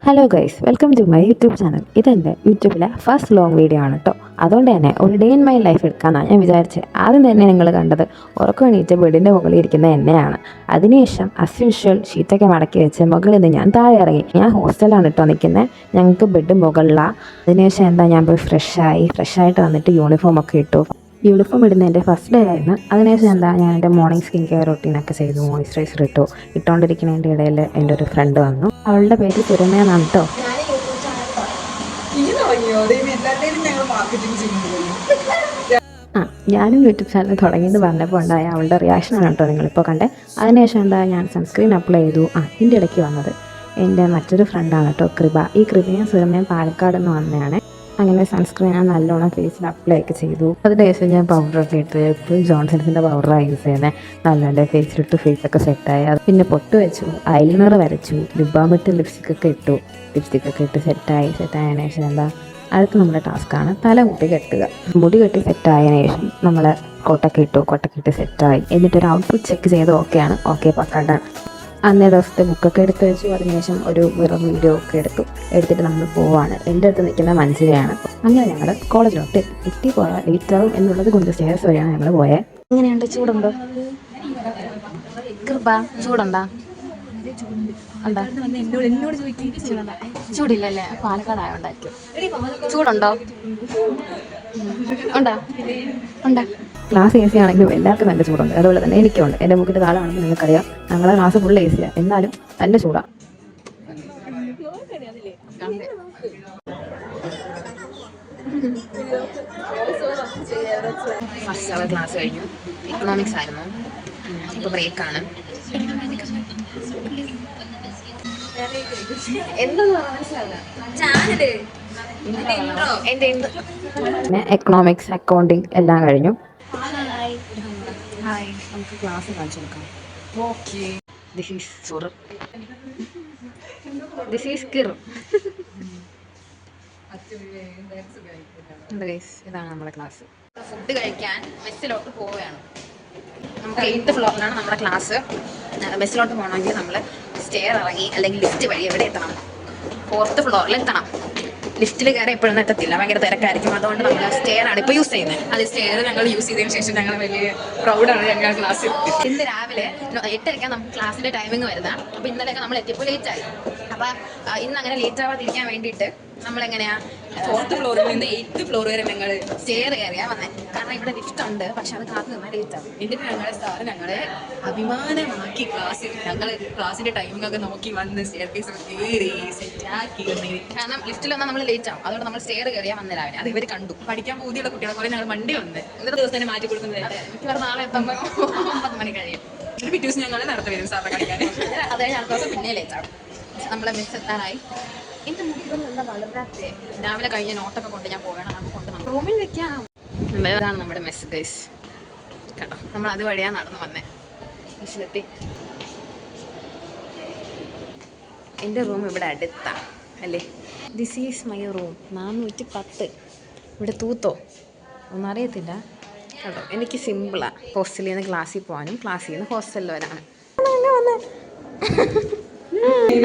Hello guys, welcome to my YouTube channel. ഇതെൻ്റെ യൂട്യൂബിലെ first long video ആണ് കേട്ടോ. അതുകൊണ്ട് തന്നെ ഒരു ഡേ ഇൻ മൈ ലൈഫ് എടുക്കാമെന്നാണ് ഞാൻ വിചാരിച്ചത്. ആദ്യം തന്നെ നിങ്ങൾ കണ്ടത് ഉറക്കം എണീറ്റ് ബെഡിൻ്റെ മുകളിൽ ഇരിക്കുന്ന എന്നെയാണ്. അതിനുശേഷം അസ് യൂഷ്വൽ ഷീറ്റൊക്കെ മടക്കി വെച്ച് മുകളിൽ നിന്ന് ഞാൻ താഴെ ഇറങ്ങി. ഞാൻ ഹോസ്റ്റലാണ് കേട്ടോ നിൽക്കുന്നത്. ഞങ്ങൾക്ക് ബെഡ് മുകളിലാണ്. അതിനുശേഷം ഞാൻ പോയി ഫ്രഷായിട്ട് വന്നിട്ട് യൂണിഫോമൊക്കെ ഇട്ടു. യൂണിഫോം ഇടുന്ന എൻ്റെ ഫസ്റ്റ് ഡേ ആയിരുന്നു. അതിനുശേഷം ഞാൻ എൻ്റെ മോർണിംഗ് സ്കിൻ കെയർ റൊട്ടീനൊക്കെ ചെയ്തു. മോയ്സ്ചറൈസർ ഇട്ടുകൊണ്ടിരിക്കുന്നതിൻ്റെ ഇടയിൽ എൻ്റെ ഒരു ഫ്രണ്ട് വന്നു. അവളുടെ പേര് സുരമ എന്നാണ് കേട്ടോ. ഞാനും യൂട്യൂബ് ചാനൽ തുടങ്ങിയെന്ന് പറഞ്ഞപ്പോൾ ഉണ്ടായ അവളുടെ റിയാക്ഷനാണ് കേട്ടോ നിങ്ങളിപ്പോൾ കണ്ടേ. അതിനുശേഷം ഞാൻ സൺസ്ക്രീൻ അപ്ലൈ ചെയ്തു. ഇതിൻ്റെ ഇടയ്ക്ക് വന്നത് എൻ്റെ മറ്റൊരു ഫ്രണ്ടാണ് കേട്ടോ, കൃപ. ഈ കൃപയും സുരമയും പാലക്കാട് നിന്ന് വന്നതാണ്. അങ്ങനെ സൺസ്ക്രീൻ ഞാൻ നല്ലോണം ഫേസിൽ അപ്ലൈ ഒക്കെ ചെയ്തു. അതിനുശേഷം ഞാൻ പൗഡറൊക്കെ ഇട്ട് എപ്പോഴും ജോൺസൺസിൻ്റെ പൗഡറാണ് യൂസ് ചെയ്യുന്നത്. നല്ല എൻ്റെ ഫേസിലിട്ട് ഫേസൊക്കെ സെറ്റായി. അത് പിന്നെ പൊട്ട് വെച്ചു, ഐലൈനർ വരച്ചു, ലിപ് ബാം ഇട്ട് ലിപ്സ്റ്റിക്കൊക്കെ ഇട്ട് സെറ്റായതിനു ശേഷം അടുത്ത നമ്മുടെ ടാസ്ക്കാണ് തല കെട്ടുക. മുടി കെട്ടി സെറ്റായതിനു ശേഷം നമ്മൾ കൊട്ടൊക്കെ ഇട്ട് സെറ്റായി. എന്നിട്ടൊരു ഔട്ട്ഫിറ്റ് ചെക്ക് ചെയ്ത് ഓക്കെ പക്കാണ്ടാണ്. അന്നേ ദിവസത്തെ ബുക്കൊക്കെ എടുത്ത് വെച്ചു. അതിനുശേഷം ഒരു മിറർ വീഡിയോ ഒക്കെ എടുത്തിട്ട് നമ്മൾ പോവാണ്. എൻ്റെ അടുത്ത് നിൽക്കുന്ന മഞ്ജുരയാണ്. അങ്ങനെ ഞങ്ങൾ കോളേജിലോട്ട് പോയാൽ ലേറ്റ് ആവും എന്നുള്ളത് കൊണ്ട് സ്റ്റേഴ്സ് വഴിയാണ് ഞങ്ങൾ പോയത്. എങ്ങനെയുണ്ട്? ചൂടുണ്ടോ? ചൂടുണ്ടോ? ചൂടില്ലല്ലേ? പാലക്കാട് ആയോണ്ടായിരിക്കും. ചൂടുണ്ടോ? ഉണ്ടോ? ക്ലാസ് എ സി ആണെങ്കിലും എല്ലാവർക്കും നല്ല ചൂടുണ്ട്. അതുപോലെ തന്നെ എനിക്കുണ്ട്. എൻ്റെ മുക്കിൻ്റെ താളാണെങ്കിലും നിങ്ങൾക്കറിയാം, ഞങ്ങളെ ക്ലാസ് ഫുൾ എ സിയാണ്. എന്നാലും നല്ല ചൂടാണ്. ഫസ്റ്റ് അവർ ക്ലാസ് കഴിഞ്ഞു. എക്കണോമിക്സ് ആയിരുന്നു. ഇപ്പോൾ ബ്രേക്കാണ്. പിന്നെ എക്കണോമിക്സ്, അക്കൗണ്ടിങ് എല്ലാം കഴിഞ്ഞു. നമുക്ക് ക്ലാസ് കാണിച്ചു കൊടുക്കാം. This is Keir. ഇതാണ് നമ്മുടെ ക്ലാസ്. ഫുഡ് കഴിക്കാൻ മെസ്സിലോട്ട് പോവുകയാണ്. നമുക്ക് 8th ഫ്ലോറിലാണ് നമ്മുടെ ക്ലാസ്. മെസ്സിലോട്ട് പോകണമെങ്കിൽ നമ്മൾ സ്റ്റെയർ ഇറങ്ങി അല്ലെങ്കിൽ ലിഫ്റ്റ് വഴി എവിടെ എത്തണം? 4th ഫ്ലോറിൽ എത്തണം. ലിഫ്റ്റിൽ കയറി എപ്പോഴും എത്തത്തില്ല, ഭയങ്കര തിരക്കായിരിക്കും. അതുകൊണ്ട് നമ്മൾ സ്റ്റെയർ ആണ് ഇപ്പോൾ യൂസ് ചെയ്യുന്നത്. അത് സ്റ്റെയർ ഞങ്ങൾ യൂസ് ചെയ്തതിന് ശേഷം ഞങ്ങൾ വലിയ പ്രൗഡാണ് ഞങ്ങൾ ക്ലാസ്സിൽ. ഇന്ന് രാവിലെ 8:30 നമുക്ക് ക്ലാസ്സിൻ്റെ ടൈമിങ് വരുന്നത്. അപ്പോൾ ഇന്നലെയൊക്കെ നമ്മൾ എത്തിയപ്പോൾ ലേറ്റായി. അപ്പോൾ ഇന്ന് അങ്ങനെ ലേറ്റ് ആവാതിരിക്കാൻ വേണ്ടിയിട്ട് നമ്മളെങ്ങനെയാ 4th ഫ്ലോറിൽ നിന്ന് 8th ഫ്ലോർ വരെ ഞങ്ങൾ സ്റ്റെയർ കയറിയാ വന്നേ. കാരണം ഇവിടെ ലിഫ്റ്റ് ഉണ്ട്, പക്ഷെ അത് കാത്തു നിന്നാൽ ലേറ്റ് ആവും. എന്നിട്ട് ഞങ്ങളുടെ സാറ് ഞങ്ങളെ അഭിമാനമാക്കി ക്ലാസ്സിന്റെ ടൈമിംഗ് ഒക്കെ നോക്കി വന്ന് സ്റ്റെയർ കേസ് കയറി സെറ്റാക്കി. കാരണം ലിഫ്റ്റിൽ വന്നാൽ നമ്മൾ ലേറ്റ് ആവും. അതുകൊണ്ട് നമ്മൾ സ്റ്റെയർ കയറിയാൽ വന്ന രാവിലെ. അത് ഇവർ കണ്ടു. പഠിക്കാൻ പൂതിയുള്ള കുട്ടികളെ പോലെ ഞങ്ങൾ വണ്ടി വന്ന് ഇന്നത്തെ ദിവസം തന്നെ മാറ്റി കൊടുക്കുന്നത്. മിക്കവാറും നാളെ എത്തുമ്പോൾ 9 മണി കഴിയും. പിറ്റേ ദിവസം ഞങ്ങൾ നടത്തി വരും സാറിനെ കളിക്കാൻ. അത് കഴിഞ്ഞ അടുത്ത ദിവസം പിന്നെ ലേറ്റ് ആവും. നമ്മളെ മിസ് എത്താനായി. എൻ്റെ മുഖം എന്താ വളരാത്തെ? രാവിലെ കഴിഞ്ഞ നോട്ടൊക്കെ കൊണ്ട് ഞാൻ പോകണം. അത് കൊണ്ട് നമ്മൾ റൂമിൽ വെക്കാം. ഇതാണ് നമ്മുടെ മെസ്സ് ഗൈസ് കേട്ടോ. നമ്മൾ അതുവഴിയാണ് നടന്നു വന്നേ. മെസ്സിലെത്തി. എൻ്റെ റൂം ഇവിടെ അടുത്താണ് അല്ലേ? This is my room. 410. ഇവിടെ തൂത്തോ ഒന്നും അറിയത്തില്ല കേട്ടോ. എനിക്ക് സിമ്പിളാണ്. ഹോസ്റ്റലിൽ നിന്ന് ക്ലാസ്സിൽ പോകാനും ക്ലാസ്സിൽ നിന്ന് ഹോസ്റ്റലിൽ വരാനും.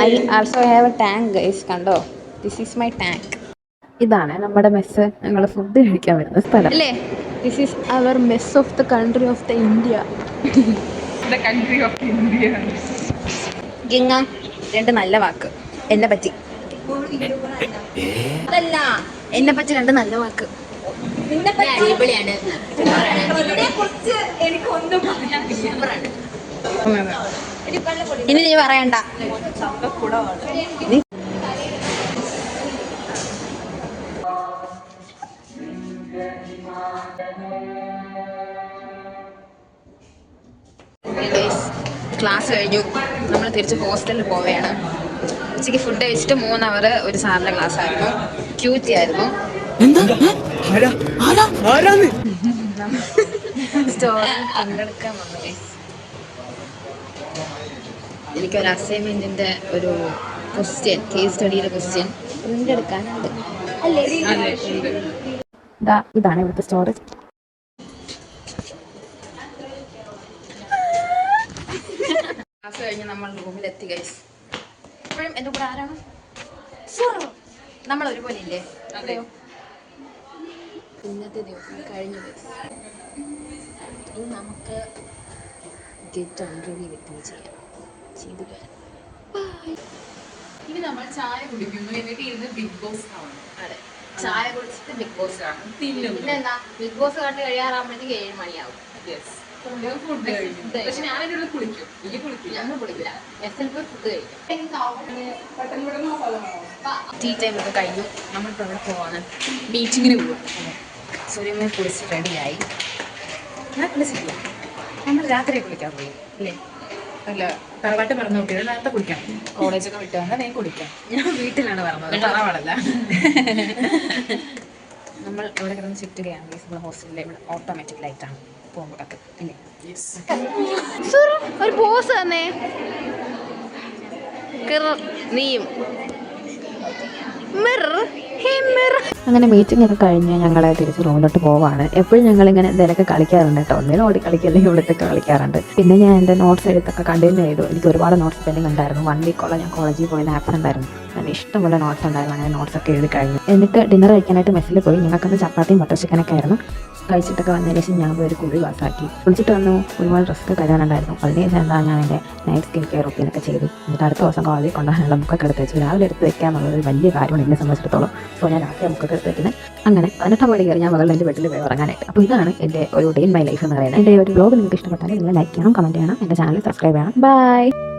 I also have a tank guys. കണ്ടോ? This is my tank. ഇതാണ് നമ്മുടെ മെസ്സ്. ഞങ്ങൾ ഫുഡ് കഴിക്കാൻ വരുന്ന സ്ഥലം അല്ലേ? This is our mess of the country of the India. The country of India. ഗിങ്ങ 2 നല്ല വാക്ക് എന്നെ പറ്റി. അതല്ല, എന്നെ പറ്റി 2 നല്ല വാക്ക്. ഇനി നീ പറയണ്ട. ക്ലാസ് കഴിഞ്ഞു. നമ്മൾ തിരിച്ച് ഹോസ്റ്റലിൽ പോവുകയാണ്. ഉച്ചയ്ക്ക് ഫുഡ് കഴിച്ചിട്ട് 3 അവർ ഒരു സാറിൻ്റെ ക്ലാസ് ആയിരുന്നു. ക്യൂറ്റി ആയിരുന്നു. സ്റ്റോറിൽ പങ്കെടുക്കാൻ വന്നു. എനിക്കൊരു അസൈൻമെൻറ്റിൻ്റെ ഒരു ക്വസ്റ്റ്യൻ, കേസ് സ്റ്റഡിയുടെ ക്വസ്റ്റ്യൻ പ്രിൻ്റ് എടുക്കാനുണ്ട് അല്ലേ? ഇതാണ് ഇവിടുത്തെ സ്റ്റോറി. ക്ലാസ് കഴിഞ്ഞ് നമ്മൾ റൂമിലെത്തി ഗൈസ്. ഇപ്പോഴും എൻ്റെ കൂടെ ആരാണ്? നമ്മൾ ഒരുപോലെ ഇല്ലേ? അതെയോ? ഇന്നത്തെ ദിവസം കഴിഞ്ഞത്. ഇനി നമുക്ക് ഗെറ്റ് ഓൺറെഡി വിത്ത് ചെയ്യാം. ചെയ്തു വരാം. ഇനി നമ്മൾ ചായ കുടിക്കുന്നു എന്നിട്ട് ഇരുന്ന് ബിഗ് ബോസ് കാണുന്നു. അതെ, ചായ കുടിച്ചിട്ട് ബിഗ് ബോസ് കാണും. തിന്നുന്നു. പിന്നെ എന്താ, ബിഗ് ബോസ് കണ്ട് കഴിയാറാകുമ്പോഴത്തേക്ക് 7 മണിയാവും. Yes. ഫുഡ് കഴിക്കും. പക്ഷെ ഞാൻ അതിൻ്റെ ഉള്ളിൽ കുളിക്കും. ഇനി കുളിക്കില്ല. ഞങ്ങൾ കുളിക്കില്ല. എസ് പോയി ഫുഡ് കഴിക്കും. ടീ ടൈം ഒക്കെ കഴിഞ്ഞു. നമ്മളിപ്പോൾ അവിടെ പോവാണ്. മീറ്റിങ്ങിന് പോവാം. സൂര്യമ്മ കുളിച്ച് റെഡിയായി. ഞാൻ കുളിച്ചിട്ടില്ല. നമ്മൾ രാത്രി കുളിക്കാൻ പോയി അല്ലേ? അല്ല, തറവാട്ട് പറഞ്ഞു നോക്കിയത് നേരത്തെ കുളിക്കാം. കോളേജൊക്കെ വിട്ട് വന്നാൽ ഞാൻ കുളിക്കാം. ഞാൻ വീട്ടിലാണ് പറഞ്ഞത്, തറവാടല്ല. നമ്മൾ ഇവിടെ കിടന്ന് ചുറ്റുകയാണ്. നമ്മുടെ ഹോസ്റ്റലിലെ ഇവിടെ ഓട്ടോമാറ്റിക് ലൈറ്റാണ് പോകുമ്പോഴൊക്കെ ഇല്ലേ? ഒരു പോസ് തന്നെ നീയും അങ്ങനെ മീറ്റിംഗ് ഒക്കെ കഴിഞ്ഞ് ഞങ്ങൾ തിരിച്ച് റൂമിലോട്ട് പോവാണ്. എപ്പോഴും ഞങ്ങളിങ്ങനെ എന്തെങ്കിലുമൊക്കെ കളിക്കാറുണ്ട് കേട്ടോ. ഒന്നിനും ഓടി കളിക്കല്ലെങ്കിൽ ഇവിടുത്തെ കളിക്കാറുണ്ട്. പിന്നെ ഞാൻ എൻ്റെ നോട്ട്സ് എഴുത്തൊക്കെ കണ്ടിന്യൂ ചെയ്തു. എനിക്ക് ഒരുപാട് നോട്ട്സ് പെൻഡിങ് ഉണ്ടായിരുന്നു. 1 വീക്കോളം ഞാൻ കോളേജിൽ പോയത് ആബ്സെൻ്റ് ആയിരുന്നു. ഞാൻ ഇഷ്ടമുള്ള നോട്ട്സ് ഉണ്ടായിരുന്നു. അങ്ങനെ നോട്ട്സൊക്കെ എഴുതി കഴിഞ്ഞു. എന്നിട്ട് ഡിന്നർ കഴിക്കാനായിട്ട് മെസ്സിൽ പോയി. ഞങ്ങൾക്കന്ന് ചപ്പാത്തിയും ബട്ടർ ചിക്കനൊക്കെ ആയിരുന്നു. കഴിച്ചിട്ടൊക്കെ വന്നതിന് ശേഷം ഞാൻ പോയി ഒരു കുഴി പാസ്സാക്കി. കുളിച്ചിട്ട് വന്നു. ഒരുപാട് ഡ്രസ്സൊക്കെ കഴുകാനുണ്ടായിരുന്നു. അതിനുശേഷം എന്താ ഞാൻ എൻ്റെ നൈറ്റ് സ്കിൻ കെയർ റൂട്ടീനൊക്കെ ചെയ്തു. എന്നിട്ട് അടുത്ത ദിവസം കോളേജിൽ കൊണ്ടുപോകാനുള്ള ബുക്കൊക്കെ എടുത്ത് വെച്ചു. രാവിലെ എടുത്ത് വെക്കുക എന്നുള്ളത് വലിയ കാര്യമാണ് എന്നെ സംബന്ധിച്ചിടത്തോളം. സോ ഞാൻ രാത്രി ബുക്കൊക്കെ എടുത്ത് വെക്കുന്നത്. അങ്ങനെ 18 മണി കയറി ഞാൻ മകളുടെ എൻ്റെ വീട്ടിൽ പോയി ഉറങ്ങാനായിട്ട്. അപ്പോൾ ഇതാണ് എൻ്റെ ഒരു ഡേ ഇൻ മൈ ലൈഫ് എന്ന് പറയുന്നത്. എൻ്റെ ഒരു വ്ലോഗ് നിങ്ങൾക്ക് ഇഷ്ടപ്പെട്ടാൽ നിങ്ങൾ ലൈക്ക് ചെയ്യണം, കമൻറ്റ് ചെയ്യണം, എൻ്റെ ചാനൽ സബ്സ്ക്രൈബ് ചെയ്യണം. ബൈ.